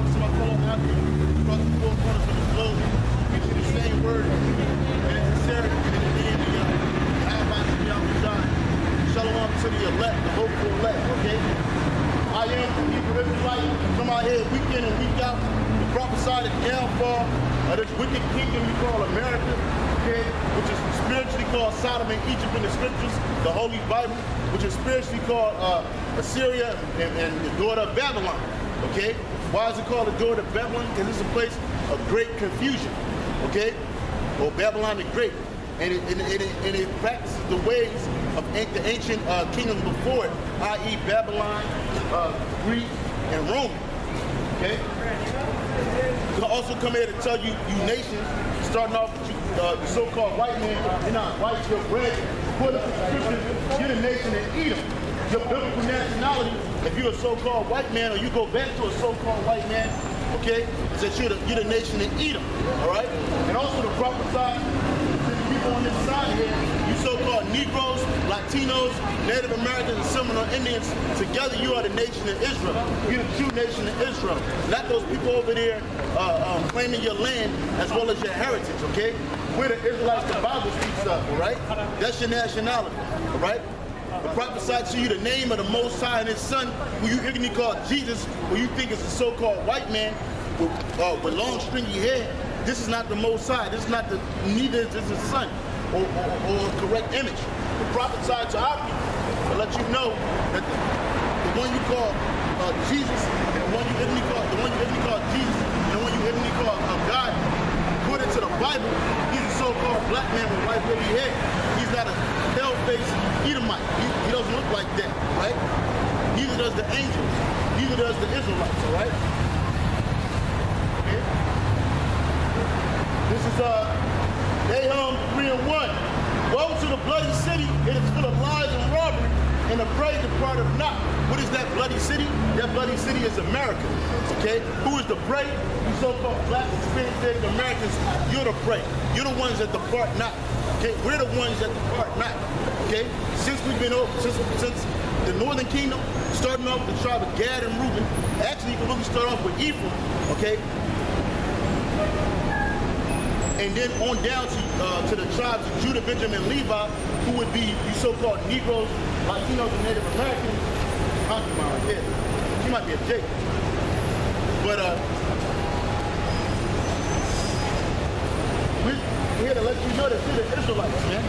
out to my fellow Africans across the four corners of the globe. Gives you the same word and it's sincerity in the name of Yahawashi, Yahawashi. Shalom to the elect, the hopeful elect, okay? I am the Hebrew Israelite. Come out here week in and week out to prophesy the downfall of this wicked kingdom we call America, okay? Which is spiritually called Sodom and Egypt in the scriptures, the Holy Bible, which is spiritually called Assyria and the daughter of Babylon, okay? Why is it called the daughter of Babylon? Because it's a place of great confusion, okay? Or Babylon the Great. And it practices the ways of the ancient kingdoms before it, i.e. Babylon, Greece, and Rome, okay? We'll also come here to tell you, you nations, starting off with you, the so-called white man, you're not white, you're red. Put up the scriptures, you're the nation of Edom. Your biblical nationality, if you're a so-called white man, or you go back to a so-called white man, okay, is that you're the nation of Edom, all right? And also to prophesy to the people on this side here, you so-called Negroes, Latinos, Native Americans, and Seminole Indians, together you are the nation of Israel. You're the true nation of Israel. Not those people over there claiming your land as well as your heritage, okay? We're the Israelites the Bible speaks of, all right? That's your nationality, all right? I prophesy to you the name of the Most High and His Son, who you ignorantly call Jesus, who you think is a so-called white man with long stringy hair. This is not the Most High. This is not the, neither is His Son or a correct image. To prophesy to our people, to let you know that the one you call Jesus, and the one you ignorantly call Jesus, and the one you ignorantly call God, according to the Bible, he's a so-called black man with white woolly hair. He's not a pale-faced Edomite. He doesn't look like that, right? Neither does the angels. Neither does the Israelites, all right? Okay. This is Nahum 3:1. Woe to the bloody city, it is full of lies and robbery, and the prey departed not. What is that bloody city? That bloody city is America, okay? Who is the prey? You so-called black, Hispanic, Native Americans, you're the prey. You're the ones that depart not, okay? We're the ones that depart not, okay? Since we've been over, since the Northern Kingdom, starting off with the tribe of Gad and Reuben, actually you can really start off with Ephraim, okay? And then on down to the tribes of Judah, Benjamin, and Levi, who would be you so-called Negroes, Latinos, and Native Americans. Concubine, yeah. She might be a Jake. But we're here to let you know that you're the Israelites, man.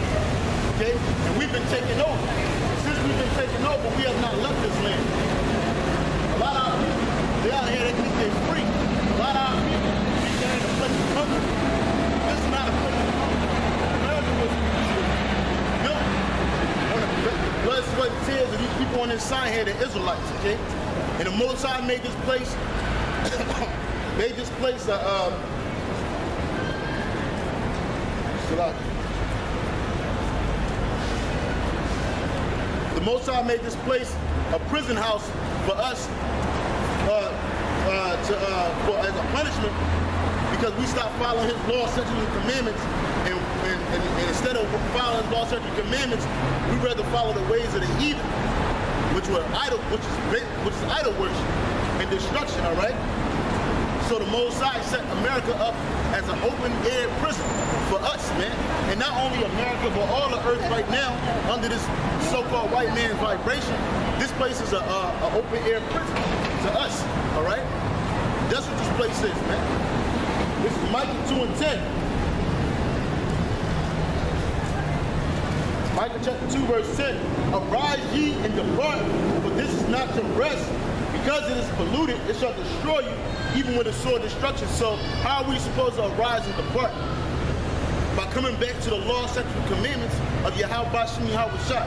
Okay? And we've been taking over. Since we've been taking over, we have not left this land. A lot of our people, they're out here, they think they're free. A lot of our people, they're in a place of comfort. This is not a place of comfort. America was built on the blood, sweat, and tears of these people on this side here, the Israelites, okay? And the Most High made this place, the Most High made this place a prison house for us as a punishment, because we stopped following His law, statutes, and commandments, and instead of following His law, statutes, and commandments, we rather follow the ways of the heathen, which is idol worship and destruction. All right. So the Most High set America up as an open-air prison for us, man. And not only America, but all the earth right now under this so-called white man's vibration. This place is an open-air prison to us. All right. That's what this place is, man. This is Micah 2:10. Micah chapter 2, verse 10. Arise ye and depart, for this is not your rest. Because it is polluted, it shall destroy you, even with a sword destruction. So how are we supposed to arise and depart? By coming back to the law, statutes, and commandments of Yahawashi, Yahawashi.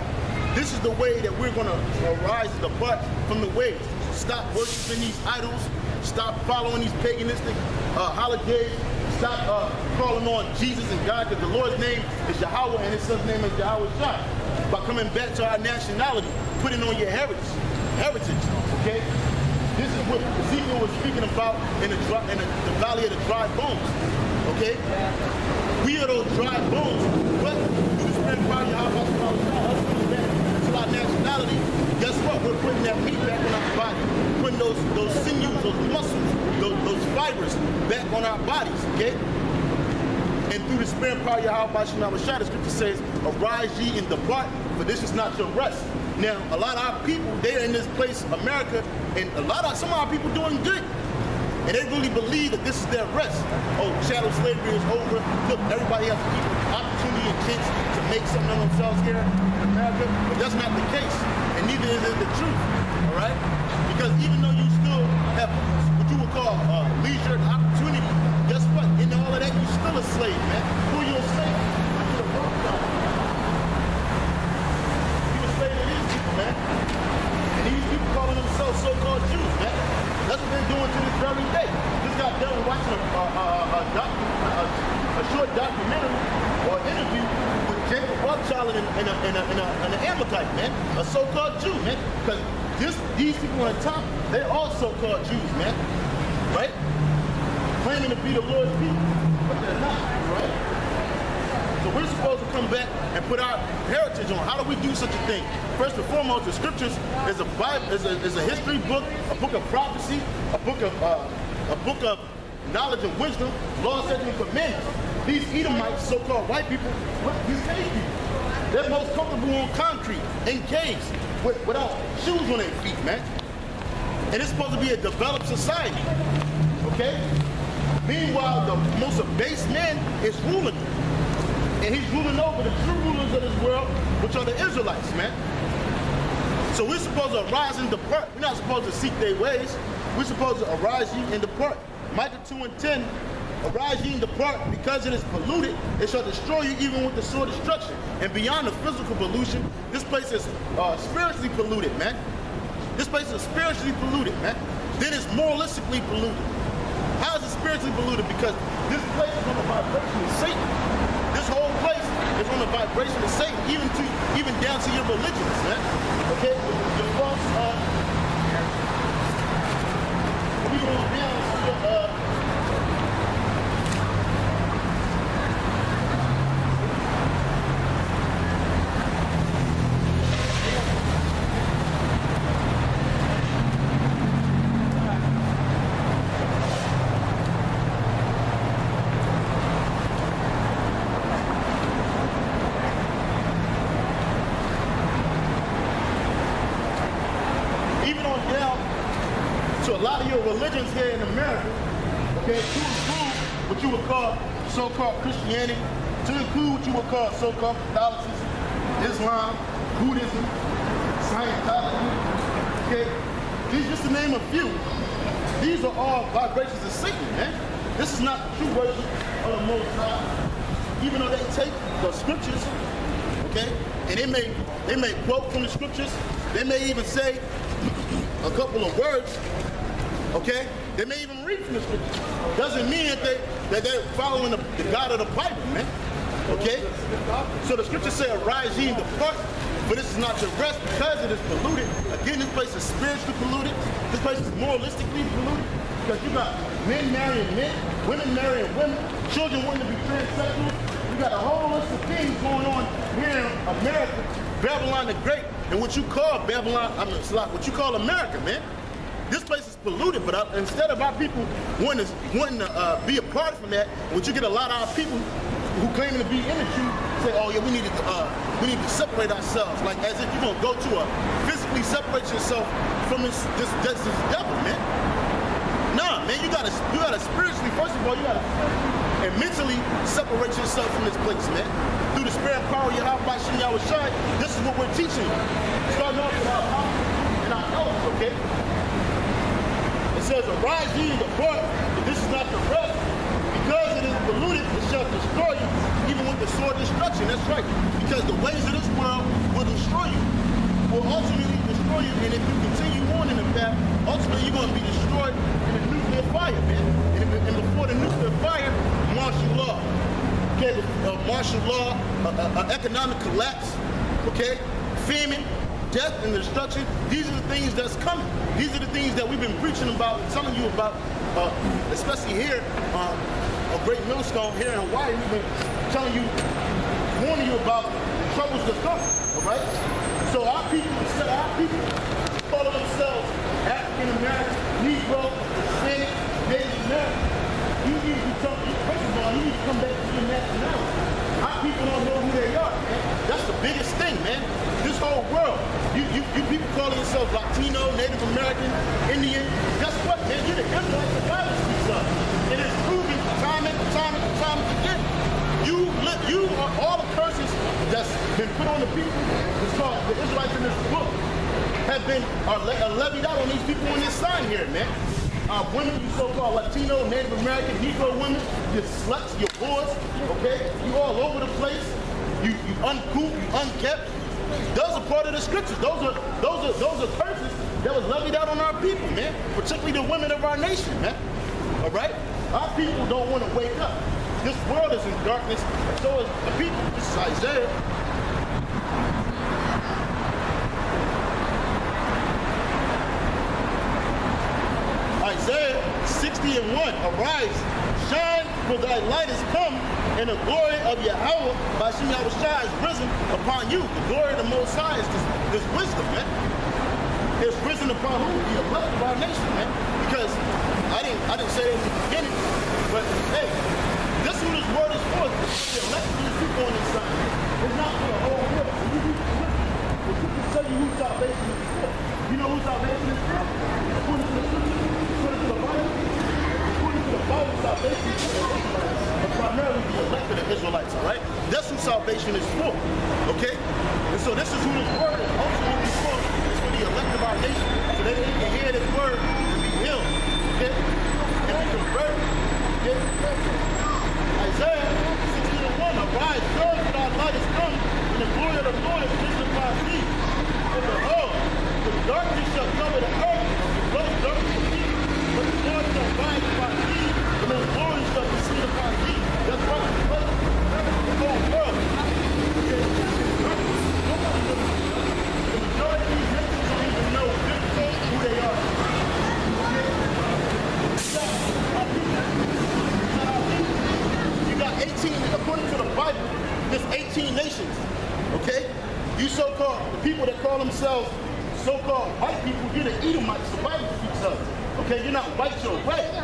This is the way that we're going to arise and depart from the ways. Stop worshiping these idols. Stop following these paganistic holidays. Stop calling on Jesus and God, because the Lord's name is Yahawah and His Son's name is Yahawashi. By coming back to our nationality, putting on your heritage, okay? This is what Ezekiel was speaking about in the valley of the dry bones, okay? We are those dry bones, but through the Spirit of Yahawah, us coming back to our nationality, guess what? We're putting that meat back in our body, putting those sinews, those muscles, those fibers back on our bodies, okay? And through the spirit and power of Yahawashi, the scripture says, arise ye and depart, for this is not your rest. Now, a lot of our people, they're in this place, America, and some of our people doing good. And they really believe that this is their rest. Oh, chattel slavery is over. Look, everybody has equal opportunity and chance to make something of themselves here in America. But that's not the case. And neither is it the truth, all right? Because even though you still have what you would call leisure and opportunity, guess what? In all of that, you're still a slave, man. Who are you a slave? You're a broke guy. You're a slave to these people, man. And these people calling themselves so-called Jews, man. That's what they're doing to this very day. Just got done watching a short documentary or interview with Jacob Rothschild and an Amalekite, man. A so-called Jew, man. Because these people on the top, they're all so-called Jews, man. Right? Claiming to be the Lord's people, but they're not, right? So we're supposed to come back and put our heritage on. How do we do such a thing? First and foremost, the scriptures is a Bible, is a history book, a book of prophecy, a book of knowledge and wisdom, law, statutes, and commandments. These Edomites, so-called white people, these cave people, they're most comfortable on concrete in caves without shoes on their feet, man. And it's supposed to be a developed society, okay? Meanwhile, the most abased man is ruling. And he's ruling over the true rulers of this world, which are the Israelites, man. So we're supposed to arise and depart. We're not supposed to seek their ways. We're supposed to arise ye and depart. Micah 2:10, arise ye and depart, because it is polluted, it shall destroy you even with the sword destruction. And beyond the physical pollution, this place is spiritually polluted, man. This place is spiritually polluted, man. Then it's moralistically polluted. How is it spiritually polluted? Because this place is on the vibration of Satan. This whole place is on the vibration of Satan, even down to your religions, man. Okay? Your false, we go down to your, religions here in America, okay, to include what you would call so-called Christianity, to include what you would call so-called Catholicism, Islam, Buddhism, Scientology, okay? These just to name a few. These are all vibrations of Satan, man. This is not the true worship of the Most High. Even though they take the scriptures, okay, and they may quote from the scriptures, they may even say a couple of words. Okay? They may even read from the scriptures. Doesn't mean that they're following the God of the Bible, man. Okay? So the scriptures say, arise ye and depart, but this is not your rest because it is polluted. Again, this place is spiritually polluted. This place is moralistically polluted because you got men marrying men, women marrying women, children wanting to be transsexual. You got a whole list of things going on here in America, Babylon the Great, and what you call Babylon, what you call America, man. This place is polluted, but instead of our people wanting to be apart from that, what you get a lot of our people who claim to be in the truth say, oh yeah, we need to separate ourselves, like as if you're gonna go to physically separate yourself from this devil, man. Nah, man, you gotta spiritually, first of all, you gotta spiritually and mentally separate yourself from this place, man. Through the spirit and power of Yahawashi, Yahawashi, this is what we're teaching you. Starting off with our heart and our elders, okay? It says, arise ye and depart, but this is not the rest. Because it is polluted, it shall destroy you, even with the sword destruction. That's right. Because the ways of this world will destroy you, will ultimately destroy you. And if you continue on in the path, ultimately you're going to be destroyed in a nuclear fire, man. And before the nuclear fire, martial law. Okay, martial law, economic collapse, okay, famine, death and destruction. These are the things that's coming. These are the things that we've been preaching about, telling you about, especially here, a great millstone here in Hawaii. We've been telling you, warning you about the troubles that's coming, all right? So our people, instead of our people, call themselves African American, Negro, Hispanic, Native American. time again. You are all the curses that's been put on the people. It's called the Israelites in this book are levied out on these people in this sign here, man. Women, you so-called Latino, Native American, Negro women, you sluts, you whores, okay? You all over the place. You uncouth, you unkept. Those are part of the scriptures. Those are curses that was levied out on our people, man. Particularly the women of our nation, man. All right? Our people don't want to wake up. This world is in darkness, and so is the people. This is Isaiah. Isaiah 60:1. Arise, shine, for thy light is come, and the glory of Yahawah by Yahawashi is risen upon you. The glory of the Most High is this wisdom, man. It's risen upon who? The elect of our nation, man. Because I didn't say it in the beginning, but hey, this is who this word is for. The elect of these people on this side. It's not for the whole world. If you can tell you who salvation is for, you know who salvation is for? According to the scripture, according to the Bible, salvation is for the Israelites, but primarily the elect of the Israelites, all right? That's who salvation is for, okay? And so this is who this word is ultimately for. It's for the elect of our nation, so they can hear this word and be healed, okay? And be converted, okay? Isaiah 60:1, arise, shine, for thy light is come, and the glory of the Lord is risen upon thee. For behold, the darkness shall cover the earth, the gross darkness of thee, but the Lord shall rise upon thee, and his glory shall be seen upon thee. That's why the whole world. Okay? The majority of these nations don't even know who they are. You got 18, according to the Bible, there's 18 nations. Okay? You so-called, the people that call themselves so-called white people, you're the Edomites, the Bible speaks of. Okay, you're not white, you're red.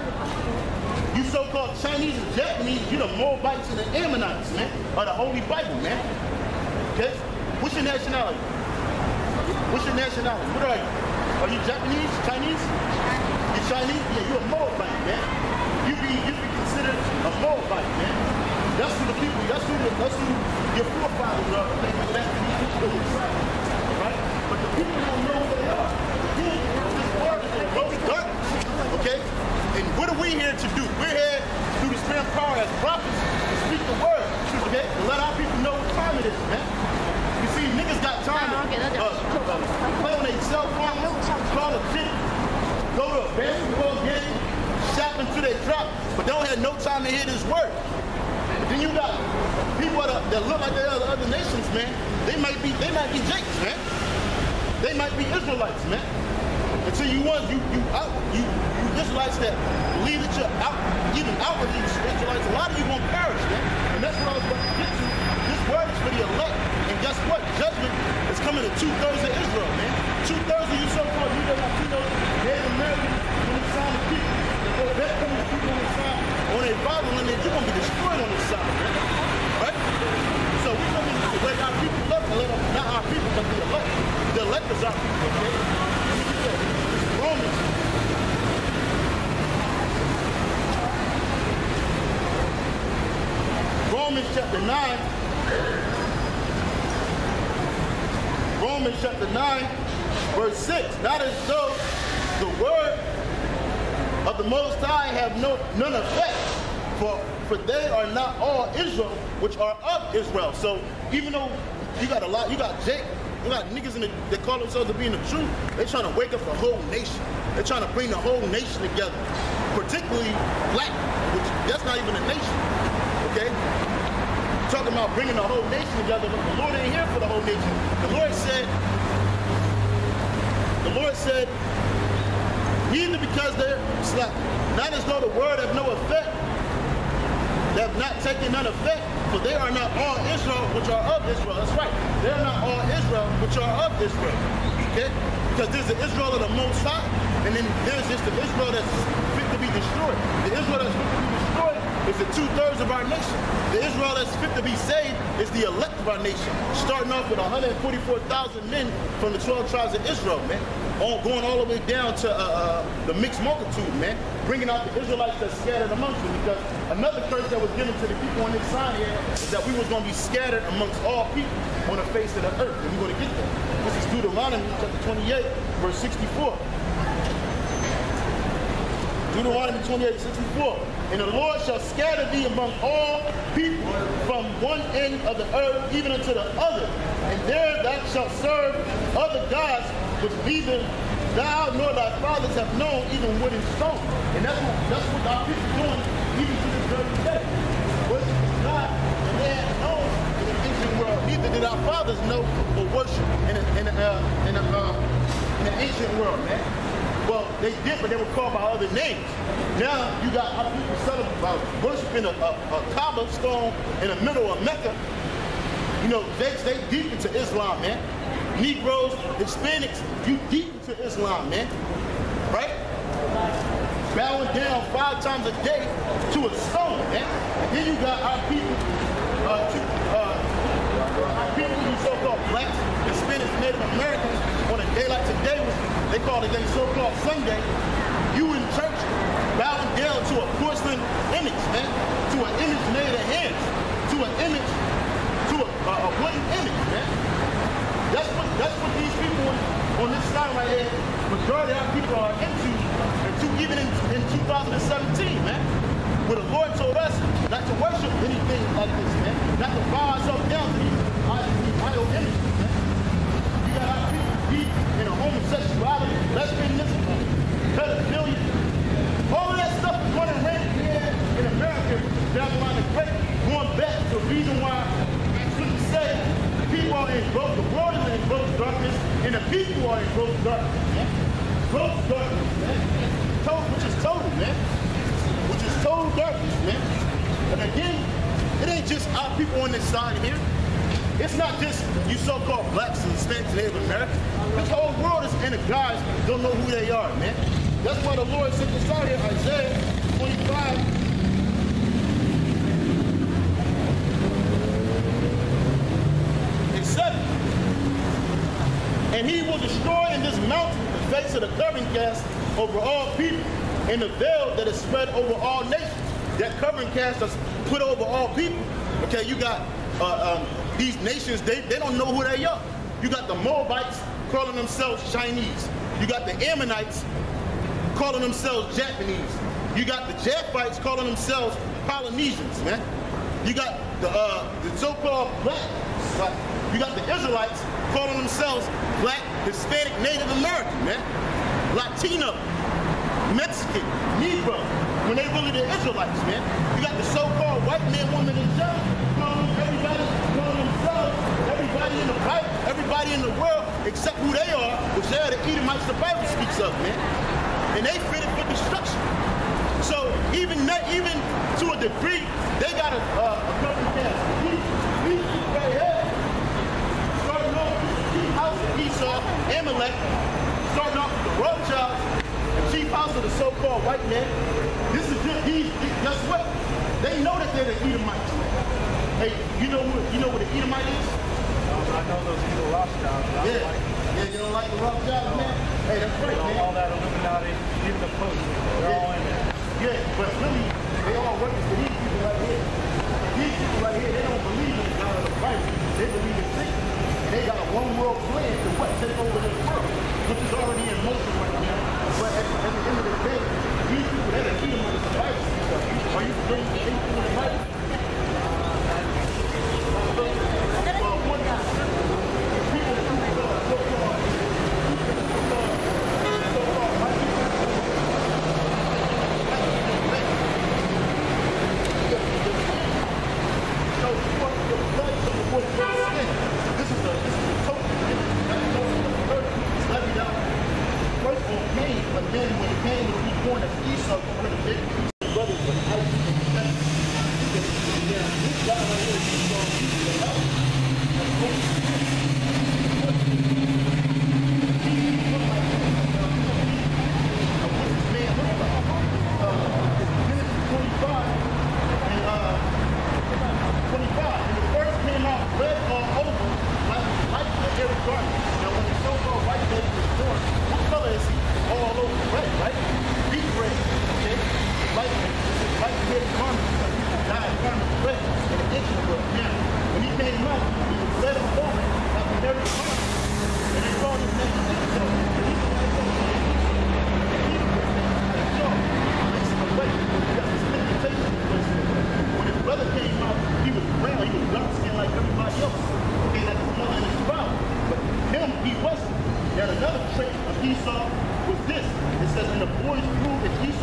You so-called Chinese and Japanese, you're the Moabites and the Ammonites, man, of the Holy Bible, man. Okay? What's your nationality? What's your nationality? What are you? Are you Japanese, Chinese? You Chinese? Yeah, you're a Moabite, man. You be considered a Moabite, man. That's who the people, that's who your forefathers are. Right? But the people don't know who they are. This word is in gross darkness. Okay? And what are we here to do? We're here through the spirit of power as prophets to speak the word. Okay? To let our people know what time it is, man. You see, niggas got time to play on their cell phone, call a chick, go to a basketball game, shop until they drop, but they don't have no time to hear this word. Then you got people that look like they are other nations, man. They might be Jakes, man. They might be Israelites, man. Until you Israelites that believe that you're even outwardly Israelites, a lot of you gonna perish, man. And that's what I was about to get to. This word is for the elect. And guess what? Judgment is coming to 2/3 of Israel, man. 2/3 of you so-called Latino, Native Americans, on the side of people. They're coming to people on the side. On a Bible, and you're going to be destroyed on this side, man. Right? So we're going to wake our people up and let them, not our people, but the elect. The elect is our people, okay? Romans chapter 9. Romans chapter 9, verse 6. Not as though the word of the Most High have none effect, for they are not all Israel, which are of Israel. So even though you got Jake, you got niggas that call themselves to be in the truth, they're trying to wake up the whole nation. They're trying to bring the whole nation together, particularly black, which that's not even a nation, okay? Talking about bringing the whole nation together, but the Lord ain't here for the whole nation. The Lord said, neither because they're slack, not as though the word have no effect, they have not taken none effect, for they are not all Israel which are of Israel. That's right. They are not all Israel which are of Israel. Okay? Because there's the Israel of the Most High, and then there's just the Israel that's fit to be destroyed. The Israel that's fit to be destroyed is the 2/3 of our nation. The Israel that's fit to be saved is the elect of our nation. Starting off with 144,000 men from the 12 tribes of Israel, man. Going all the way down to the mixed multitude, man. Bringing out the Israelites that's scattered amongst them. Because another curse that was given to the people on this side here is that we was going to be scattered amongst all people on the face of the earth. And we're going to get there. This is Deuteronomy chapter 28, verse 64. Deuteronomy 28, 64. And the Lord shall scatter thee among all people from one end of the earth even unto the other. And there thou shalt serve other gods which neither thou nor thy fathers have known, even wood and stone. And that's what our people are doing even to this very day. Worship God, and they had known in the ancient world. Neither did our fathers know or worship in the ancient world, man. Well, they did, but they were called by other names. Now you got our people worshiping a Kaaba stone in the middle of Mecca. You know, they deep into Islam, man. Negroes, Hispanics, you deep into Islam, man. Right? Bowing down 5 times a day to a stone, man. And then you got our people, you so-called blacks, Hispanics, Native Americans, on a day like today, they call it a so-called Sunday, you in church bowing down to a porcelain image, man, to an image made of hands, to an image, to a wooden image, man. That's what these people on this side right here, majority of our people are into even in 2017, man. Where the Lord told us not to worship anything like this, man. Not to bow ourselves down to these idol images, man. You got our people deep in a homosexuality, lesbianism, pedophilia. All of that stuff is running rampant here in America, down the line of great, going back to the reason why, as we say, people are in gross, the world is in gross darkness, and the people are in gross darkness, man. Gross darkness, man. Which is total, man. Which is total darkness, man. And again, it ain't just our people on this side here. It's not just you so-called blacks and Hispanics and Native Americans. This whole world is in the guys don't know who they are, man. That's why the Lord sent this out here, Isaiah 25. And 7. And he will destroy in this mountain the face of the covering cast over all people, and the veil that is spread over all nations. That covering cast is put over all people. Okay, you got these nations, they don't know who they are. You got the Moabites calling themselves Chinese. You got the Ammonites calling themselves Japanese. You got the Japhites calling themselves Polynesians, man. You got the so-called black, you got the Israelites calling themselves black, Hispanic, Native American, man. Latino, Mexican, Negro, when they really the Israelites, man. You got the so-called white man, woman, and child, calling themselves, everybody in the Bible, everybody in the world, except who they are, which they are the Edomites the Bible speaks of, man. And they fitted for destruction. So even to a degree, they got a covering cast. These right here, starting off with the chief house of Esau, Amalek, starting off with the Rothschilds, the chief house of the so-called white man. This is just guess what? They know that they're the Edomites. Hey, you know what the Edomite is? I know those evil Rothschilds. Yeah, you don't like the Rothschilds, man? Hey, that's right, man. All that Illuminati, even the Pope, they're all in there. Yeah, but really, they all working for these people right here. These people right here, they don't believe in the God of the Bible. They believe in Satan. And they got a one-world plan to take over this world, which is already in motion right now. But at the end of the day, these people, they're the Edomites of the Bible. Are you familiar with things in the Bible?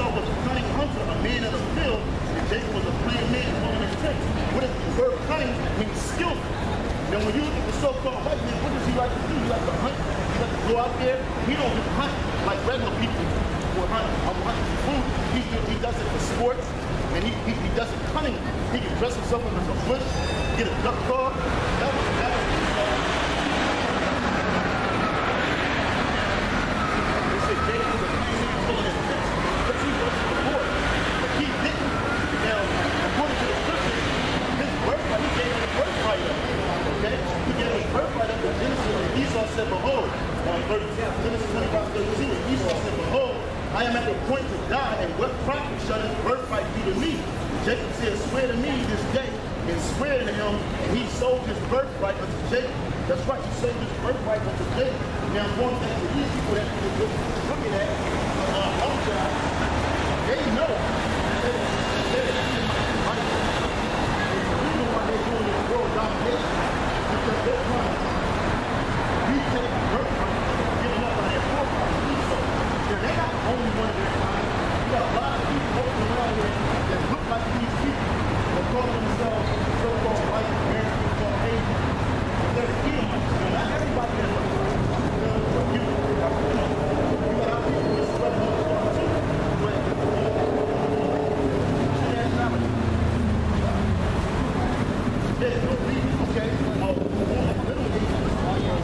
Esau was a cunning hunter, a man of the field, and Jacob was a plain man dwelling in tents. What if the word cunning means skillful? Now when you look at the so-called white man, what does he like to do? He likes to hunt. He likes to go out there. He don't just hunt like regular people will hunt. I'm hunting for food. He does it for sports, and he does it cunning. He can dress himself up as a bush, get a duck call. That was they said Jacob was a plain man full of his tents. But he wasn't the Lord. But he didn't. Now, according to the scriptures, his birthright, he gave him the birthright up. Okay? He gave his birthright up to Genesis, and Esau said, behold, Genesis 25:32, and Esau said, behold, I am at the point to die, and what profit shall his birthright be to me? Jacob said, swear to me this day, and swear to him, and he sold his birthright unto Jacob. That's right, he sold his birthright unto Jacob. Now, going back to these people that we're looking at, they know that they're the right. The reason why they're doing this world domination because they're trying to retake the birthright and giving up on their forefathers. Now, they're not the only one of their kind. You got a lot of people walking around here that look like these people that call themselves so-called white Americans or Asians. They're the Edomites. Now, not everybody that looks like you got our people that spread the law too. But nationality. There's no reason, okay? Well, little Asians are your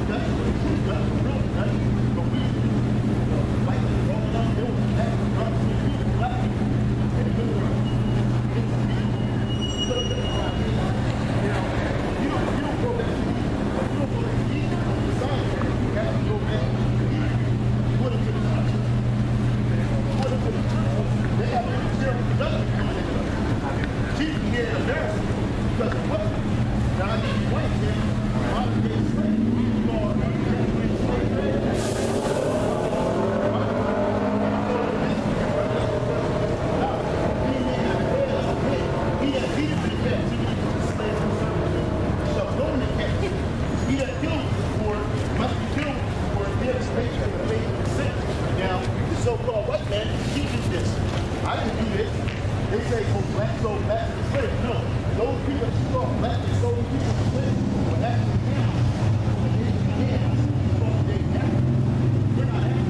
that's real, that's the reason. Like growing up, there was that drugs between black people and the middle world. You don't go back to Egypt, but you don't go to Egypt on the side. You have to go back to Egypt. Put them to the church. Put them to the church. They have any terrible production coming in there. Jesus here in America because of what? Now I need white men, modern day slaves. So-called white man teaches this. I didn't do this. They say, oh, black sold black to slave. No. Those people that you call black and sold people to slave were actually down. We're not happy.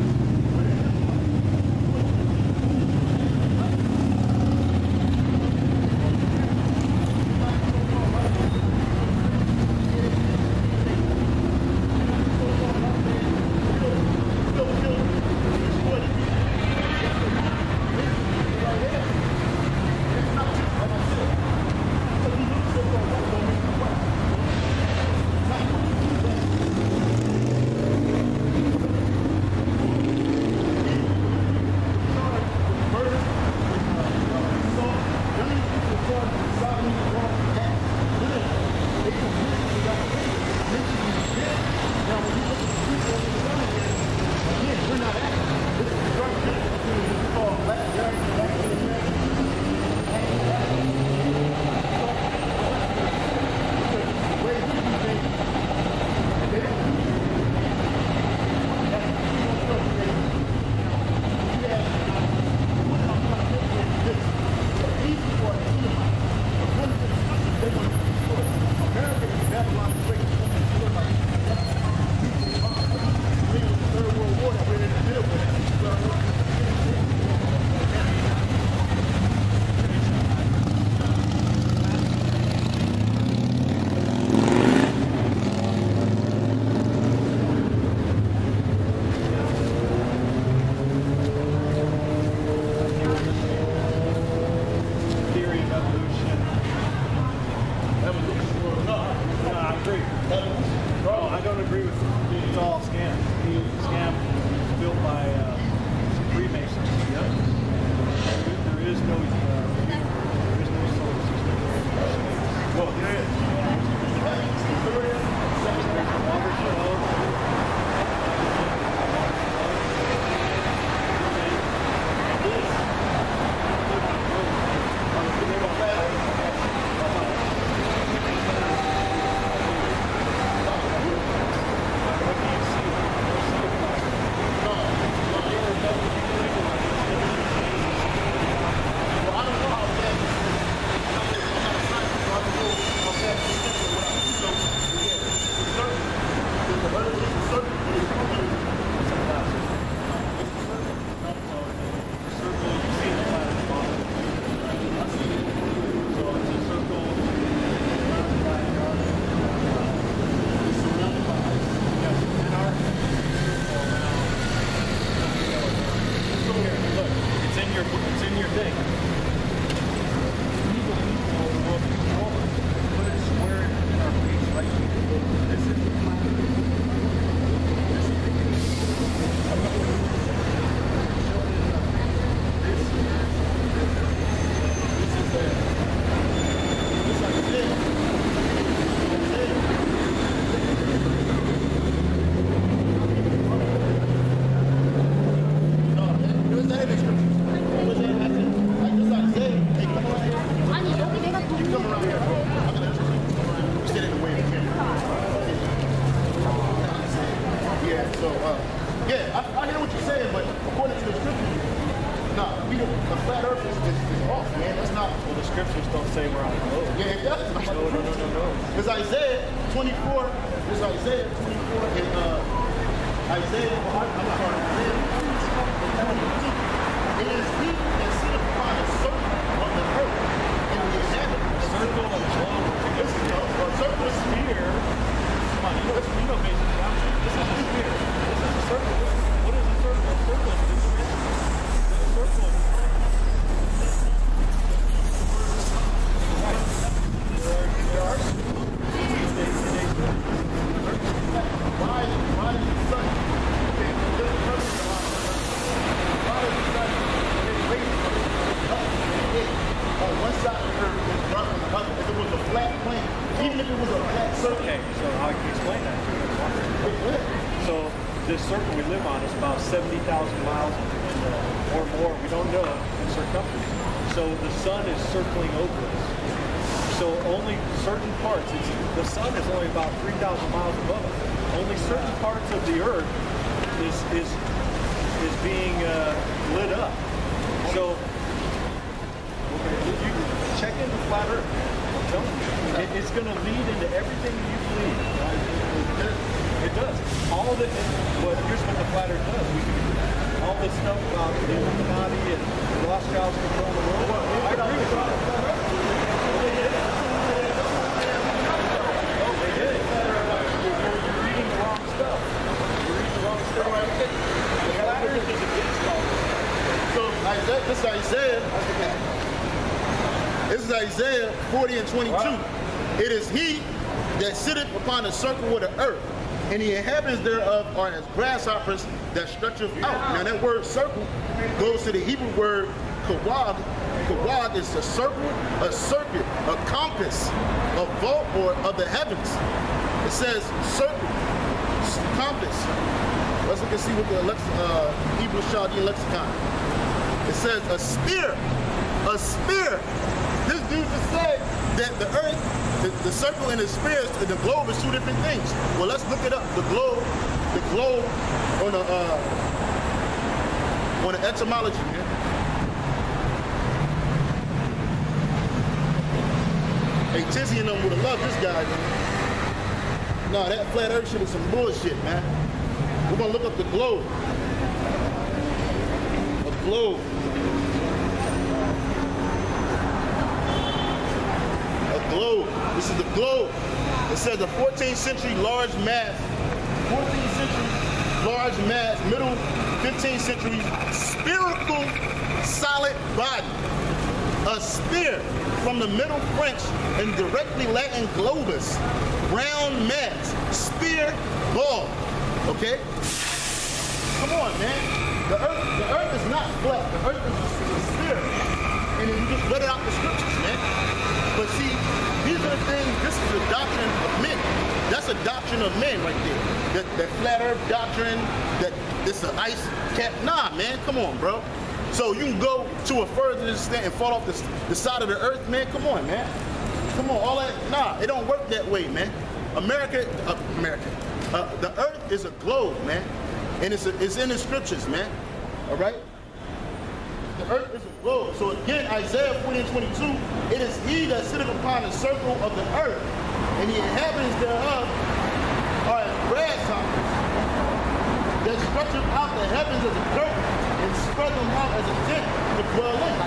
your thing. Evil will put it square in our face, right? This is the plan. This is the I'm not going to show it in this is I hear what you're saying, but according to the scriptures, the flat earth is off, man. That's not. Well, the scriptures don't say we're on the globe. Yeah, it does. No. It's Isaiah 24. It's Isaiah 24 and Isaiah. I'm sorry, Isaiah 22. It is he that sitteth upon a circle of the earth and the inhabitants. Circle of the globe. A circle of sphere. Come on, you know basic geometry. This is a sphere. This is a circle. What is a circle? A circle is a circle. There are why is the sun? Okay, why is the sun on one side of the earth and dark on the other? If it was a flat plane, even if it was a flat circle. Okay, so how can you explain that? So this circle we live on is about 70,000 miles or more. We don't know in circumference. So the sun is circling over us. So only certain parts. The sun is only about 3,000 miles above us. Only certain parts of the earth is being lit up. So you check into flat earth. I'm telling you, it's going to lead into everything you believe. It does. All the here's what the flat earth does. All this stuff about the Illuminati and Rothschilds control the world. I agree with you. Oh, they did. You're reading the wrong stuff. You're reading the wrong stuff. The flat earth is against all this. So this is Isaiah 40 and 22. Wow. It is he that sitteth upon the circle of the earth, and the inhabitants thereof are as grasshoppers that stretcheth out. Now that word circle goes to the Hebrew word kawag. Kawag is a circle, a circuit, a compass, a vault, or of the heavens. It says circle, compass. Let's look and see what the Hebrew Chaldean lexicon. It says a spear, a spear. This dude just said that the earth, the circle and the sphere, and the globe is two different things. Well, let's look it up. The globe on the etymology here. Hey, Tizzy and them would have loved this guy, man. Nah, that flat earth shit is some bullshit, man. We're gonna look up the globe. A globe. Globe. This is the globe. It says a 14th century large mass, 14th century large mass, middle 15th century spherical solid body. A spear from the Middle French and directly Latin globus, round mass, spear, ball. Okay? Come on, man. The earth is not flat. The earth is a sphere. And then you just read it out the scriptures, man. But see, these are the things, this is the doctrine of men. That's a doctrine of men right there. That flat earth doctrine, that this is an ice cap. Nah, man, come on, bro. So you can go to a further extent and fall off the side of the earth, man. Come on, man. Come on, all that, nah, it don't work that way, man. The earth is a globe, man. And it's in the scriptures, man. All right? The earth is a globe. So again, Isaiah 40 and 22, it is he that sitteth upon the circle of the earth, and the inhabitants thereof are as grasshoppers, that stretcheth out the heavens as a curtain, and spread them out as a tent to dwell in.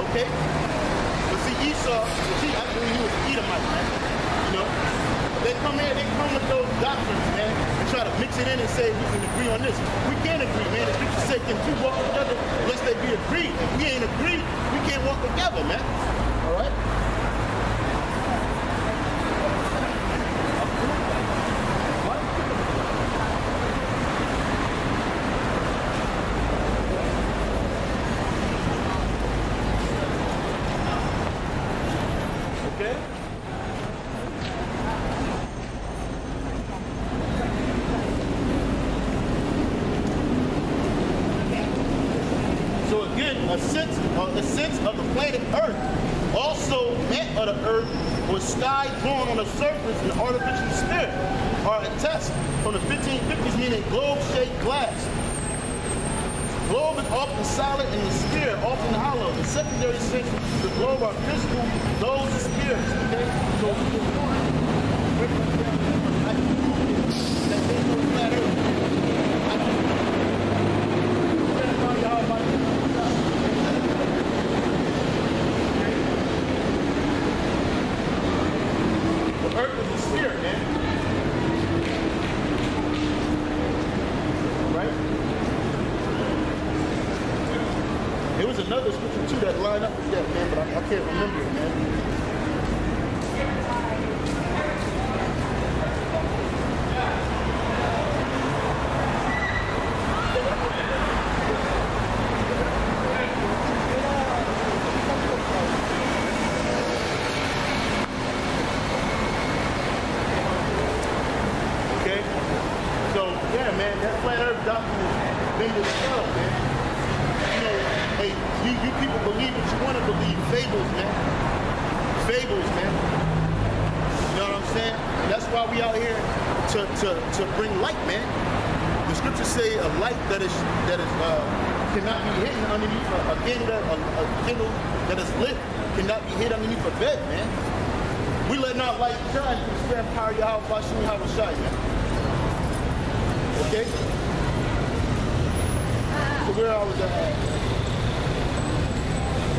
Okay? But see, Esau, I believe he was an Edomite, man. You know? They come with those doctrines, man, and try to mix it in and say we can agree on this. We can't agree, man. The scripture said, can two walk together lest they be agreed? If we ain't agreed, we can't walk together, man. All right? The sense of the planet Earth, also meant of the Earth, was sky drawn on the surface and artificial spirit, are a test from the 1550s, meaning globe-shaped glass. Globe is often solid and the sphere often hollow. The secondary sense of the globe are physical, those are spirits. Okay? So we can break that down. I can prove that there's no flat Earth. Earth is a sphere, man. Right? There was another scripture too that lined up with that, man, but I can't remember it, man. To bring light, man. The scriptures say a light that is cannot be hidden underneath a candle that is lit cannot be hid underneath a bed, man. We letting our light shine to the spirit and power Yahawashi and Yahawashi, man. Okay? So where I was at?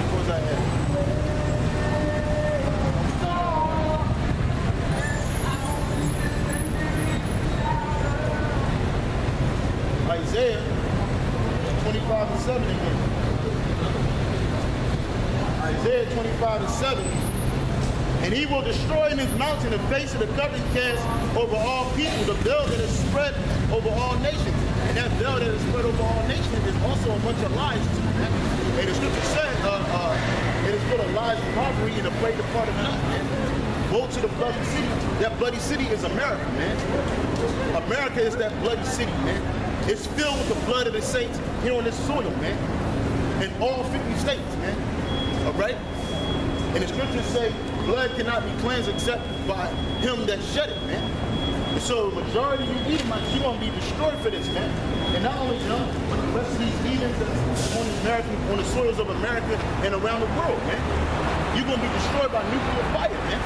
Where was I at? Isaiah 25:7 again. Isaiah 25:7. And he will destroy in his mountain the face of the covenant cast over all people, the veil that is spread over all nations. And that veil that is spread over all nations is also a bunch of lies too, man. And the scripture said, it is full of lies and robbery and a prey departed not, man. Woe to the bloody city. That bloody city is America, man. America is that bloody city, man. It's filled with the blood of the saints here on this soil, man. In all 50 states, man. All right? And the scriptures say blood cannot be cleansed except by him that shed it, man. And so the majority of you Edomites, you're going to be destroyed for this, man. And not only them, but the rest of these heathens on the soils of America and around the world, man. You're going to be destroyed by nuclear fire, man.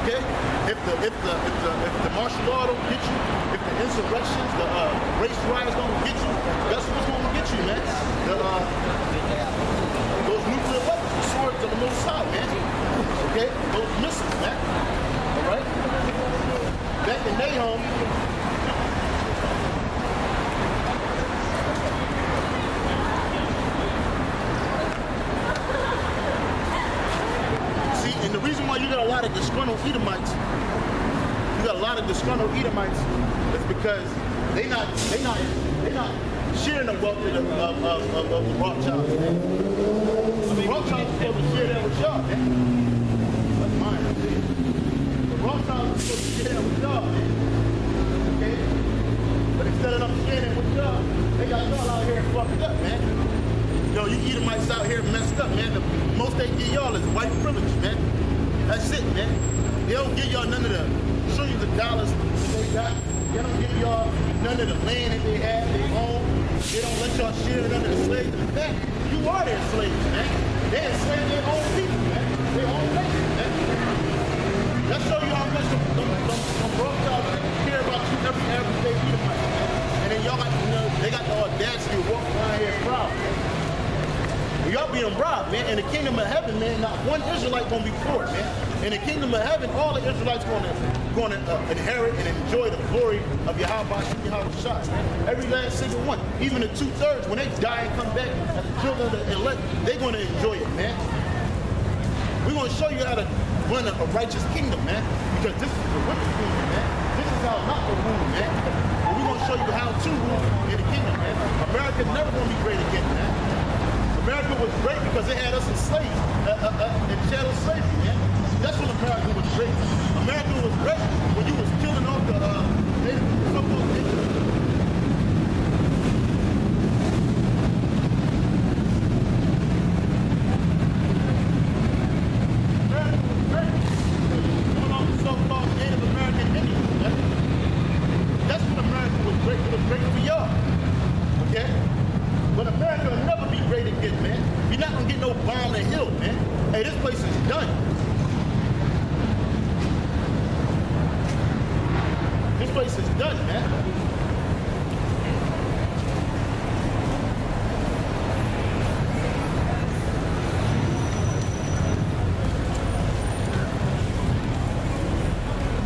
Okay? If the martial law don't get you, if the insurrections, the race riots don't get you, that's what's going to get you, man. Those nuclear weapons, the swords of the Most High, man. Okay? Those missiles, man. All right? Back in Nahum, and the reason why you got a lot of disgruntled Edomites, is because they not sharing the wealth of the Rothschilds, man. The Rothschilds are supposed to share that with y'all, man. That's mine. The Rothschilds are supposed to share that with y'all, man. Okay? But instead of them sharing it with y'all, they got y'all out here fucked up, man. Yo, you Edomites out here messed up, man. The most they give y'all is white privilege, man. That's it, man. They don't give y'all none of the trillions of dollars they got. They don't give y'all none of the land that they have, they own. They don't let y'all share it under the slaves. In fact, you are their slaves, man. They enslave their own people, man. Their own nation, man. That show you how much them Rothschilds care about you every day Edomite, man. And then y'all got, they got the audacity to walk around here proud, man. Y'all being robbed, man. In the kingdom of heaven, man, not one Israelite gonna be poor, man. In the kingdom of heaven, all the Israelites going to inherit and enjoy the glory of Yahawashi. Every last single one, even the 2/3, when they die and come back as the children of the elect, they're going to enjoy it, man. We're going to show you how to run a righteous kingdom, man, because this is the wicked kingdom, man. This is how not to rule, man. And we're going to show you how to rule in the kingdom, man. America's never going to be great again, man. America was great because it had us as slaves, in chattel slavery, man. That's when America was great. America was great when you was killing off the so-called nations.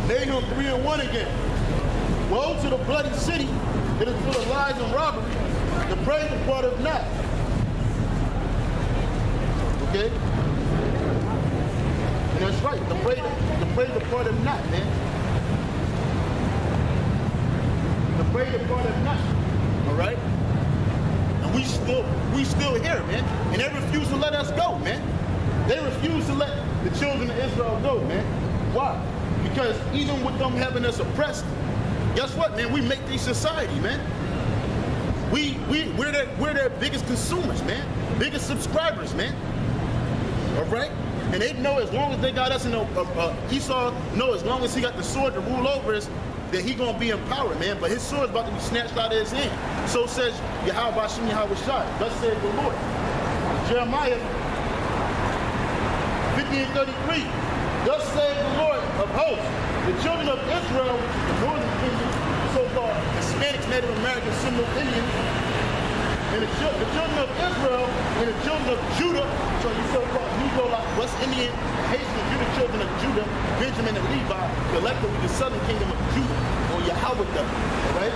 Nahum 3:1 again. Woe to the bloody city, it is full of lies and robbery. The prey departeth not. Okay? And that's right, the prey departeth not, man. The prey departeth not. Alright? And we still here, man. And they refuse to let us go, man. They refuse to let the children of Israel go, man. Why? Because even with them having us oppressed, guess what, man? We make their society, man. We're their biggest consumers, man. Biggest subscribers, man. All right? And they know as long as they got us in Esau know as long as he got the sword to rule over us, that he gonna be empowered, man. But his sword's about to be snatched out of his hand. So says Yahawashi, Yahawashi. Thus says the Lord. Jeremiah 50:33. Thus says the Lord of hosts, the children of Israel, which is the northern kingdom, so-called Hispanics, Native Americans, Seminole Indians, and the children of Israel and the children of Judah, so you so-called Negro, like West Indian, Haitian, you're the children of Judah, Benjamin and Levi, collectively the southern kingdom of Judah, or Yahawah, all right?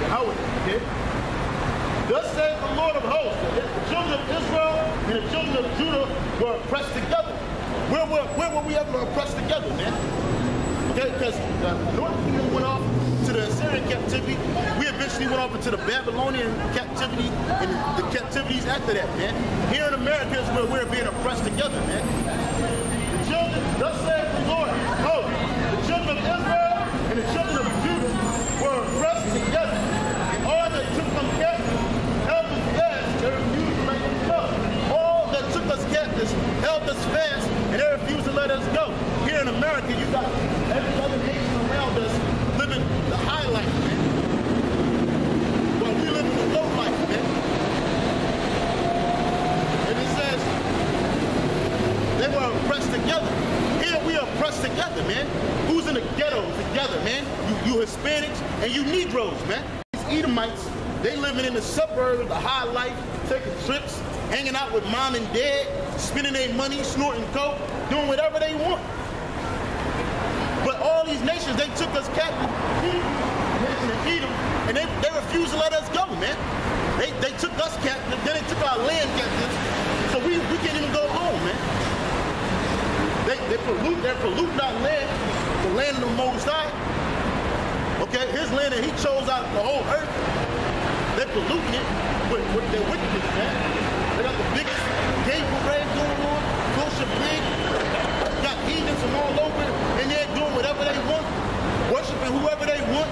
Yahawah, okay? Thus says the Lord of hosts, the children of Israel and the children of Judah were oppressed together. Where were we ever oppressed together, man? Okay, because the North Kingdom went off to the Assyrian captivity. We eventually went off into the Babylonian captivity and the captivities after that, man. Here in America is where we're being oppressed together, man. The children, thus says the Lord, the children of Israel and the children of Judah were oppressed together. And all that took them captive held us fast, they refused to let us go. All that took us captives held us fast, and they refused to let us go. Here in America, you got every other nation around us living the high life, man. Well, we live in the low life, man. And it says they were oppressed together. Here we are oppressed together, man. Who's in the ghettos together, man? You Hispanics and you Negroes, man. These Edomites, they living in the suburbs, the high life, taking trips, hanging out with mom and dad, spending their money, snorting coke, doing whatever they want. But all these nations, they took us captive, and they refused to let us go, man. They took us captive, then they took our land captive, so we can't even go home, man. They're polluting our land, the land of the Most High. Okay, his land that he chose out of the whole earth. They're polluting it with their wickedness, man. They got the biggest gay parade going on, kosher pig, got heathens from all over, and they're doing whatever they want, worshiping whoever they want.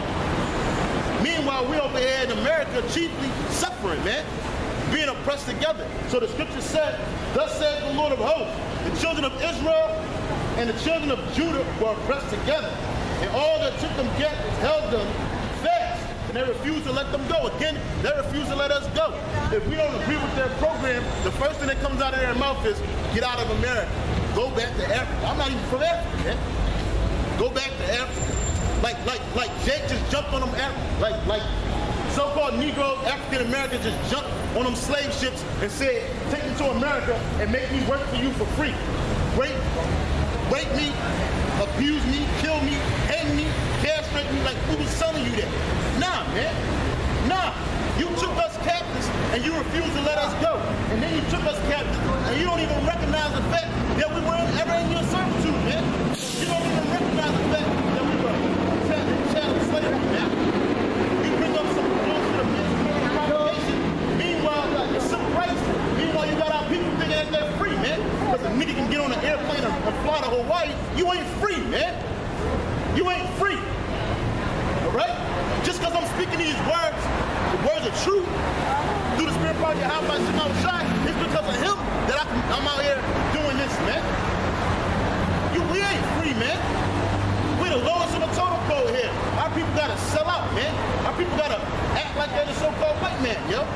Meanwhile, we over here in America chiefly suffering, man, being oppressed together. So the scripture said, thus says the Lord of hosts, the children of Israel and the children of Judah were oppressed together, and all that took them captive held them fast, and they refused to let them go. Again, they refused to let us go. If we don't agree with their program, the first thing that comes out of their mouth is, get out of America, go back to Africa. I'm not even from Africa, man. Go back to Africa. Like Jake just jumped on them, like so-called Negroes, African Americans just jumped on them slave ships and said, take me to America and make me work for you for free. Rape me, abuse me, kill me, hang me, castrate me, like who was selling you that? Nah, man. Nah. You took us captives and you refused to let us go. And then you took us captives and you don't even recognize the fact that we weren't ever in your servitude, man. You don't even recognize the fact that we were chattel slavery, man. You bring up some bullshit of misdemeanor propagation. Meanwhile, the civil rights. Meanwhile, you got our people thinking that they're free, man. Because a nigga can get on an airplane and fly to Hawaii. You ain't free, man. You ain't free. All right? Just because I'm speaking these words, the words of truth, through the spirit of Yahawashi, it's because of him that I'm out here doing this, man. We ain't free, man. We're the lowest on the totem pole here. Our people gotta sell out, man. Our people gotta act like they're the so-called white man, yo,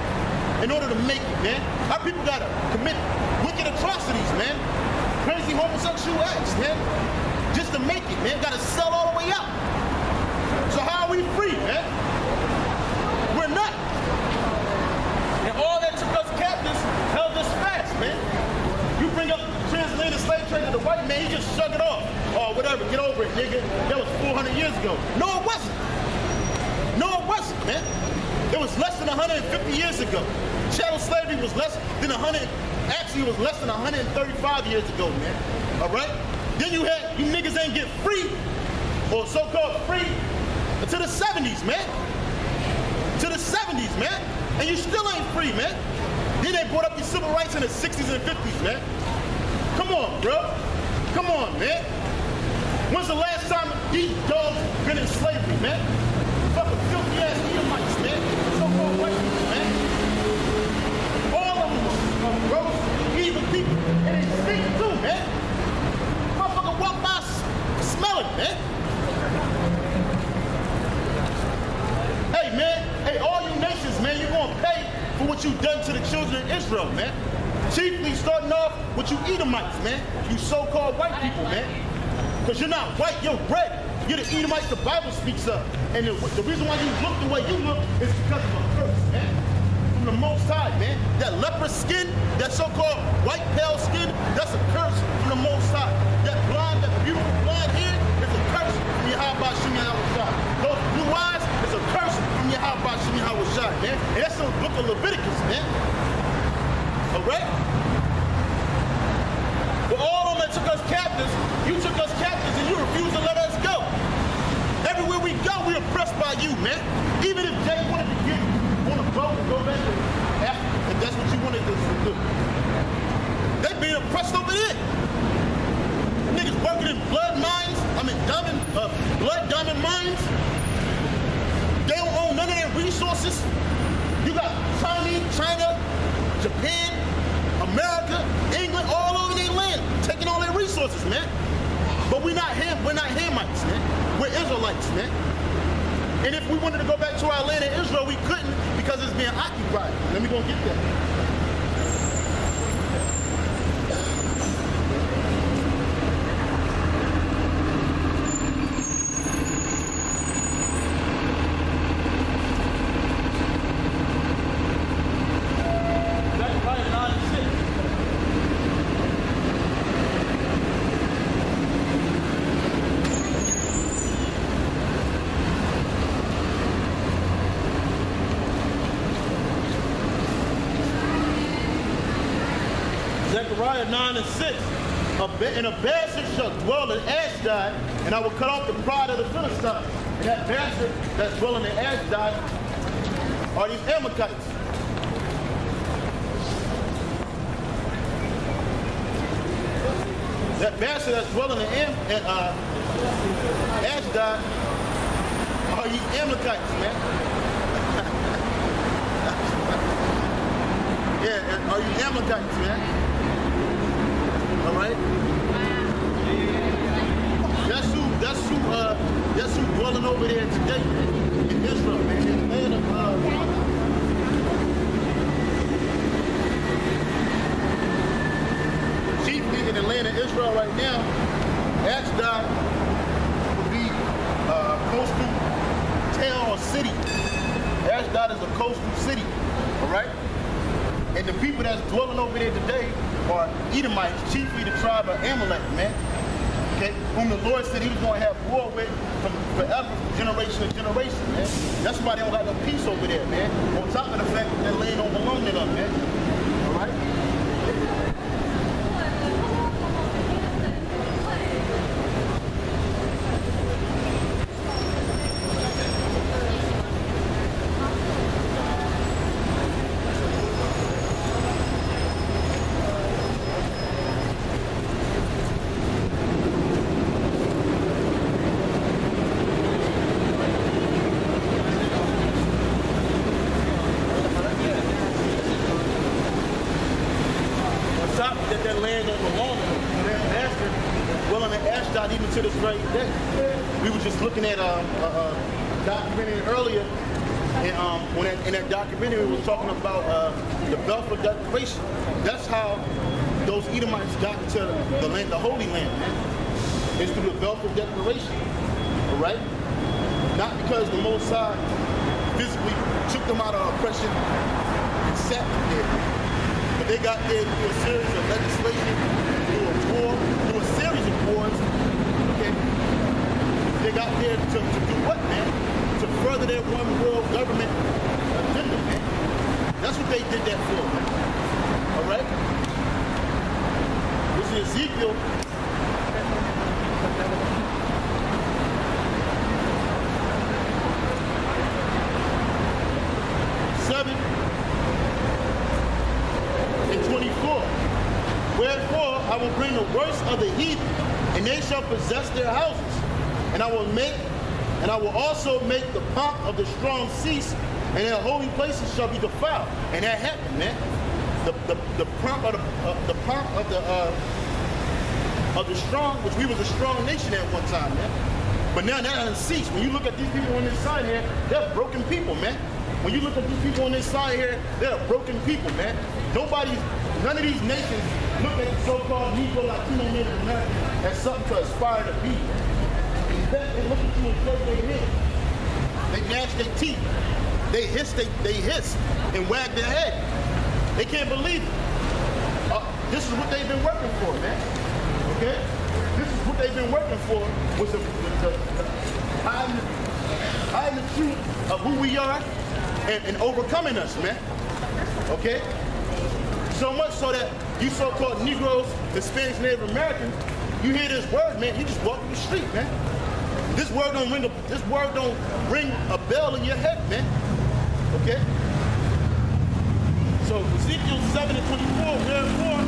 in order to make it, man. Our people gotta commit wicked atrocities, man. Crazy homosexual acts, man. Just to make it, man. Gotta sell all the way out. So how are we free, man? We're not. And all that took us captives held us fast, man. You bring up transatlantic slave trade to the white man, he just shrug it off. Oh, whatever, get over it, nigga. That was 400 years ago. No, it wasn't. No, it wasn't, man. It was less than 150 years ago. Chattel slavery was less than 100, actually it was less than 135 years ago, man. All right? Then you had, you niggas ain't get free, or so-called free, until the 70s, man. To the 70s, man. And you still ain't free, man. Then they brought up these civil rights in the 60s and 50s, man. Come on, bro. Come on, man. When's the last time these dogs been in slavery, man? Fucking filthy ass Edomites, man. So-called white people, man. All of them are gross, evil people. And they stink too, man. Motherfucker walk by smelling, man. Hey, man. Hey, all you nations, man, you're gonna pay for what you've done to the children of Israel, man. Chiefly starting off with you Edomites, man. You so-called white people, man. Because you're not white, you're red. You're the Edomites the Bible speaks of. And the reason why you look the way you look is because of a curse, man. From the Most High, man. That leper skin, that so-called white pale skin, that's a curse from the Most High. That blonde, that beautiful blonde hair is a curse from Yahawashi, Yahawashi. Those blue eyes is a curse from Yahawashi, Yahawashi, man. And that's in the book of Leviticus, man. All right? But all of them that took us captives, you took us captives and you refused to let us go. Everywhere we go, we're oppressed by you, man. Even if Jay wanted to get on a boat and go back to Africa, if that's what you wanted to do. They being oppressed over there. Niggas working in blood mines, blood diamond mines. They don't own none of their resources. You got China, Japan, America, England, all over their land, taking all their resources, man. But we're not Hamites, man. We're Israelites, man. And if we wanted to go back to our land in Israel, we couldn't because it's being occupied. Let me go get that. Zechariah 9 and 6. And a bastard shall dwell in Ashdod, and I will cut off the pride of the Philistines. And that bastard that's dwelling in Ashdod are these Amalekites. That bastard that's dwelling in Ashdod are these Amalekites, man. Yeah, are you Amalekites, man? All right. That's who dwelling over there today in Israel, man. In the land of chiefly in the land of Israel right now. Ashdod would be coastal town or city. Ashdod is a coastal city, all right? And the people that's dwelling over there today are Edomites, chiefly the tribe of Amalek, man. Okay, whom the Lord said he was going to have war with from forever, from generation to generation, man. That's why they don't got no peace over there, man. On top of the fact that that land don't belong to them, man. All right? That land don't belong to them. Their master dwelling in Ashdod even to this very day. We were just looking at a documentary earlier, and in that documentary we was talking about the Balfour Declaration. That's how those Edomites got to the land, the Holy Land, man. It's through the Balfour Declaration, all right? Not because the Most High physically took them out of oppression and sat them there. But they got there through a series of legislation, through a war, through a series of wars, okay? They got there to do what, man? To further their one world government agenda, man. That's what they did that for, man. All right? This is Ezekiel. Wherefore I will bring the worst of the heathen, and they shall possess their houses. And I will also make the pomp of the strong cease, and their holy places shall be defiled. And that happened, man. The pomp of the strong, which we was a strong nation at one time, man. But now that hasn't ceased. When you look at these people on this side here, they're broken people, man. When you look at these people on this side here, they're broken people, man. None of these nations look at the so-called Negro, Latino, Native American as something to aspire to be. Instead, they look at you and shake their head. They gnash their teeth. They hiss and wag their head. They can't believe it. This is what they've been working for, man. Okay? This is what they've been working for, was hiding the truth of who we are and overcoming us, man. Okay? So much so that you so-called Negroes, Hispanics, Native Americans, you hear this word, man, you just walk through the street, man. This word don't ring a bell in your head, man. Okay? So Ezekiel 7:24, wherefore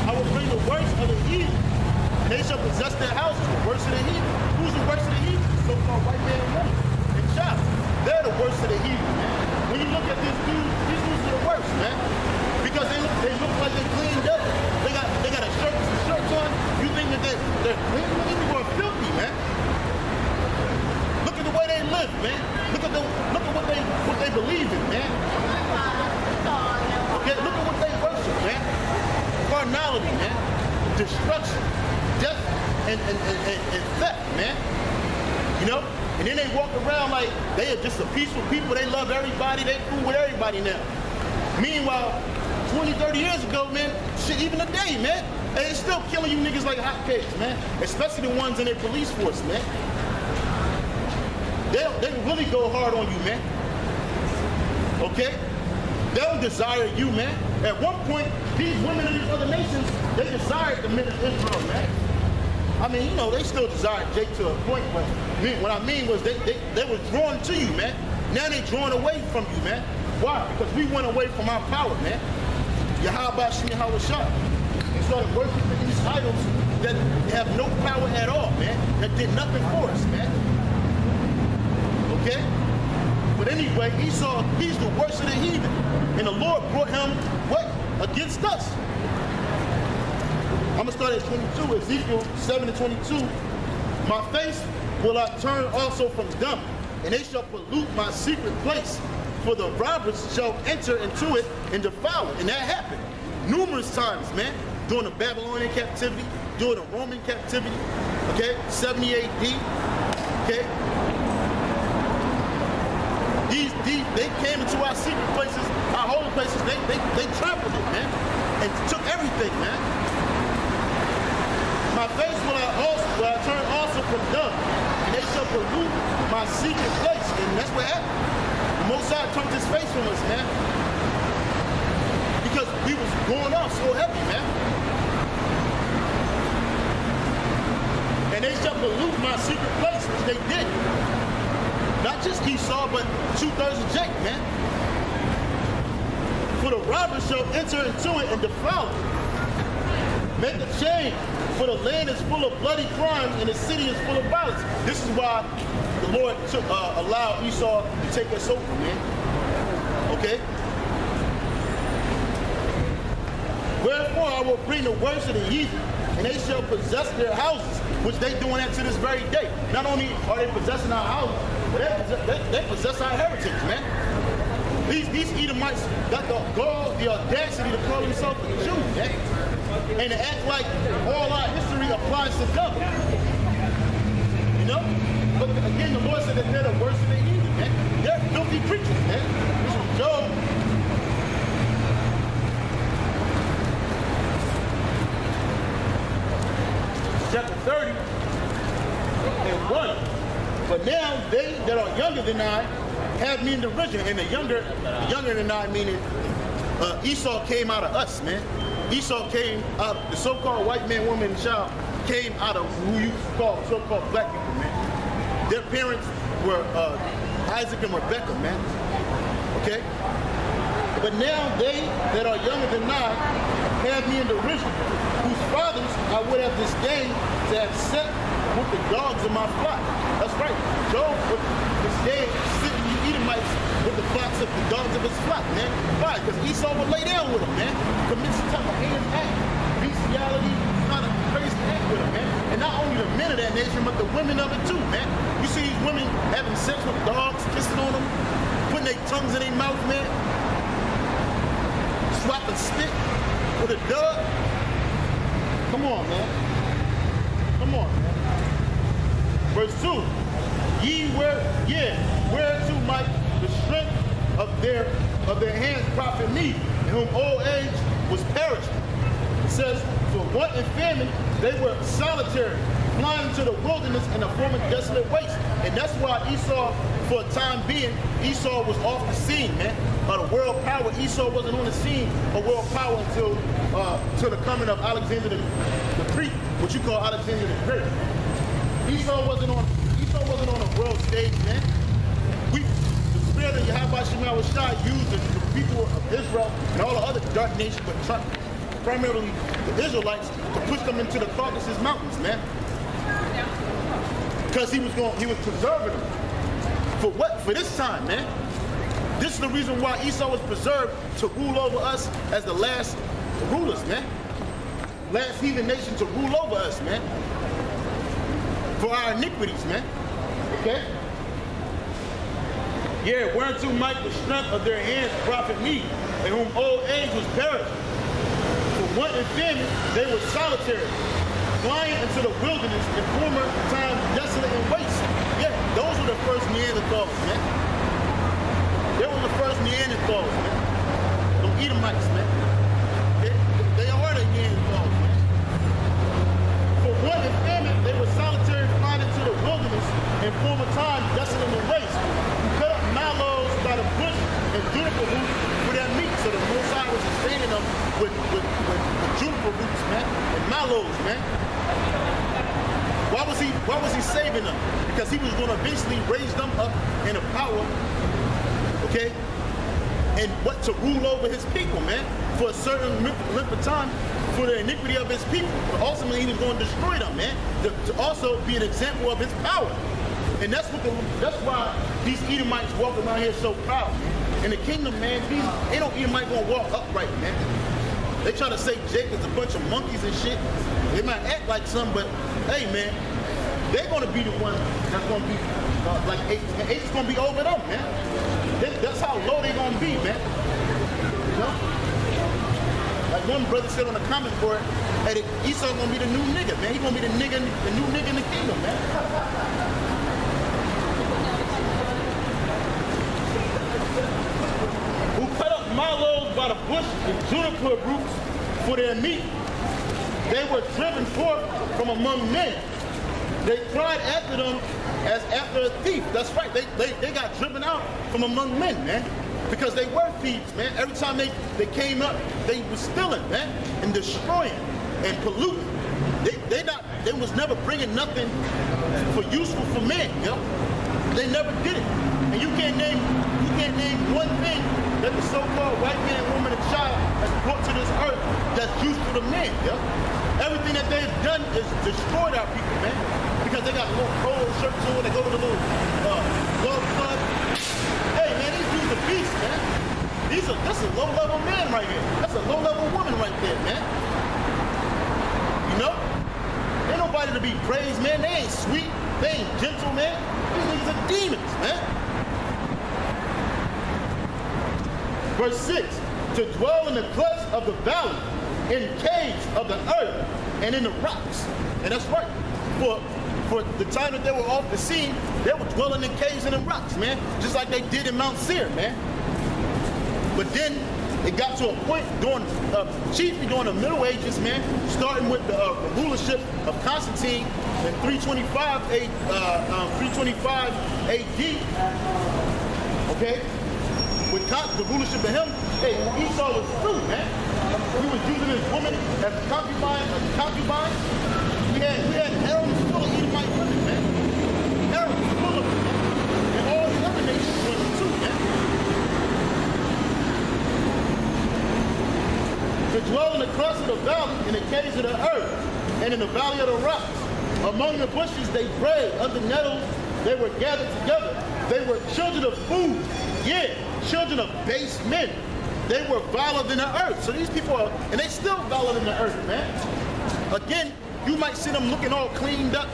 I will bring the worst of the heathen, and they shall possess their houses, the worst of the heathen. Who's the worst of the heathen? So-called white man and woman and child. They're the worst of the heathen, man. When you look at these dudes are the worst, man. Because they look like they're cleaned up. They got a shirt and some shirts on. You think that they're clean? These people are filthy, man. Look at the way they live, man. Look at what they believe in, man. Okay, look at what they worship, man. Carnality, man. Destruction, death, and theft, man. You know? And then they walk around like they are just a peaceful people. They love everybody. They cool with everybody now. Meanwhile, 20, 30 years ago, man, shit, even today, man, they still killing you niggas like hotcakes, man. Especially the ones in their police force, man. They really go hard on you, man. Okay? They don't desire you, man. At one point, these women in these other nations, they desired the men of Israel, man. I mean, you know, they still desired Jake to a point, but what I mean was they were drawn to you, man. Now they drawn away from you, man. Why? Because we went away from our power, man. Yahawashi, Yahawashi. And started worshiping these idols that have no power at all, man. That did nothing for us, man. Okay? But anyway, he's the worst of the heathen. And the Lord brought him, what? Against us. I'm going to start at 22, Ezekiel 7:22. My face will I turn also from them, and they shall pollute my secret place. For the robbers shall enter into it and defile it. And that happened numerous times, man. During the Babylonian captivity, during the Roman captivity, okay? 70 AD, okay? They came into our secret places, our holy places. They trampled it, man, and took everything, man. My face will I turn also from them, and they shall pollute my secret place. And that's what happened. The Most High turned his face from us, man, because we was going off so heavy, man. And they shall pollute my secret place, which they did. Not just Esau, but 2/3 of Jacob, man. For the robber shall enter into it and defile it. Make a change, for the land is full of bloody crimes and the city is full of violence. This is why the Lord allowed Esau to take us over, man. Okay? Wherefore I will bring the worst of the heathen, and they shall possess their houses, which they doing that to this very day. Not only are they possessing our houses, but they possess our heritage, man. These Edomites got the gall, the audacity to call themselves the Jews, man. And to act like all our history applies to them. You know? But again, the Lord said that they're the worst of the heathen, man. They're filthy creatures, man. This is Job. Chapter 30 and 1. But now they that are younger than I have me in derision. And the younger than I, meaning Esau came out of us, man. Esau came out, the so-called white man, woman, and child came out of who you call so-called black people, man. Their parents were Isaac and Rebecca, man. Okay? But now they that are younger than I have me in derision, whose fathers I would have disdained to have set with the dogs of my flock. That's right. Job would disdain sitting the Edomites with the flocks of the dogs of his flock, man. Why? Because Esau would lay down with them, man. Commit some type of heinous act, bestiality, kind of crazy act with them, man. And not only the men of that nation, but the women of it too, man. You see these women having sex with dogs, kissing on them, putting their tongues in their mouth, man. Swapping spit with a dog. Come on, man. Come on, man. Verse 2. Whereto might the strength of their hands profit me, in whom old age was perished. It says, for want and famine, they were solitary, flying to the wilderness in a former desolate waste. And that's why Esau, for a time being, Esau was off the scene, man. Of the world power, Esau wasn't on the scene of world power until the coming of Alexander the Great, what you call Alexander the Great. Esau wasn't on a world stage, man. The spirit of Yahawashi used the people of Israel and all the other dark nations, but primarily the Israelites, to push them into the Caucasus Mountains, man. Because he was preserving them. For what? For this time, man. This is the reason why Esau was preserved, to rule over us as the last rulers, man. Last heathen nation to rule over us, man. For our iniquities, man. Okay? Yeah, whereunto might the strength of their hands profit me, in whom old age was perished. For want and famine, they were solitary, flying into the wilderness in former times desolate and waste. Yeah, those were the first Neanderthals, man. They were the first Neanderthals, man. Them Edomites, man. They are the Neanderthals, man. For want and famine, they were solitary, flying into the wilderness in former times desolate and waste. Who cut up mallows by the bush and juniper roots for their meat. So the Most High was sustaining them with juniper roots, man, and mallows, man. Why was he saving them? Because he was going to eventually raise them up in a power, okay, and what, to rule over his people, man, for a certain length of time, for the iniquity of his people. But ultimately, he was going to destroy them, man, to also be an example of his power. And that's why these Edomites walk around here so proud. In the kingdom, man, ain't no Edomite gonna walk upright, man. They try to say Jacob's a bunch of monkeys and shit. They might act like some, but hey, man, they're gonna be the one that's gonna be like H is gonna be over them, man. That's how low they're gonna be, man. You know? Like one brother said on the comment board, hey, Esau gonna be the new nigga, man. He gonna be the new nigga in the kingdom, man. bush and juniper roots for their meat. They were driven forth from among men. They cried after them as after a thief. That's right. They got driven out from among men, man. Because they were thieves, man. Every time they came up, they were stealing, man, and destroying and polluting. They was never bringing nothing for useful for men, you know? They never did it. And you can't name one thing that the so-called white man, woman, and child has brought to this earth that's useful to men, you know? Everything that they've done is destroyed our people, man. Because they got little polo shirts on, they go to the little golf club. Hey, man, these dudes are beasts, man. That's a low-level man right here. That's a low-level woman right there, man. You know? Ain't nobody to be praised, man. They ain't sweet. They ain't gentle, man. These niggas are demons, man. Verse 6, to dwell in the clefts of the valley, in caves of the earth, and in the rocks. And that's right. For the time that they were off the scene, they were dwelling in caves and in rocks, man. Just like they did in Mount Seir, man. But then it got to a point chiefly during the Middle Ages, man, starting with the rulership of Constantine in 325 AD. Okay, with the rulership of him, hey, Esau was through, man. He was using his woman as a concubine. We had harems full of Edomite women, man. Harems full of them, man. And all the other nations were too, man. To dwell in the clefts of the valley, in the caves of the earth, and in the valley of the rocks. Among the bushes they prayed, under nettles they were gathered together. They were children of food, yeah, children of base men. They were viler than the earth. So these people are, and they still viler than the earth, man. Again, you might see them looking all cleaned up,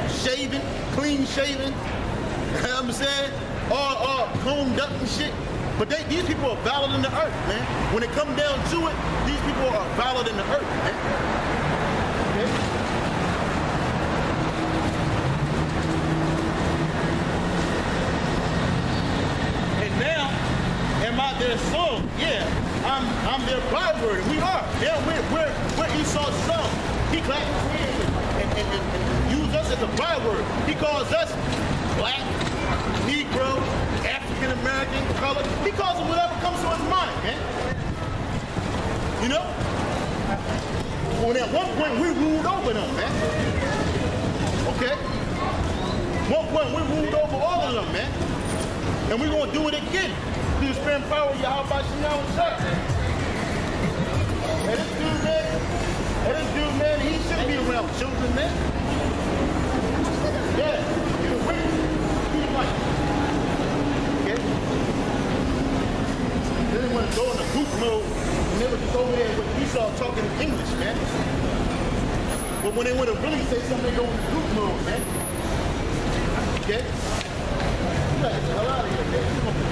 shaven, clean shaven, you know what I'm saying? All combed up and shit. But these people are viler than the earth, man. When it comes down to it, these people are viler than the earth, man. Okay? And now, am I their son? Yeah, I'm their byword. We are. Yeah, we're Esau's son. He clapped his hands and used us as a byword. He calls us black, Negro, African American, color. He calls them whatever comes to his mind, man. You know? When at one point we ruled over them, man. Okay? One point we ruled over all of them, man. And we're gonna do it again. Through the spirit and power of Yahawashi now and shut. And this dude, man, he shouldn't be around children, man. Yeah, he's wicked. He's like, okay? They didn't want to go in the goop mode, and they were just over there with Esau talking English, man. But when they want to really say something, they go in the goop mode, man. Okay? You gotta get the hell out of here, man. You're gonna be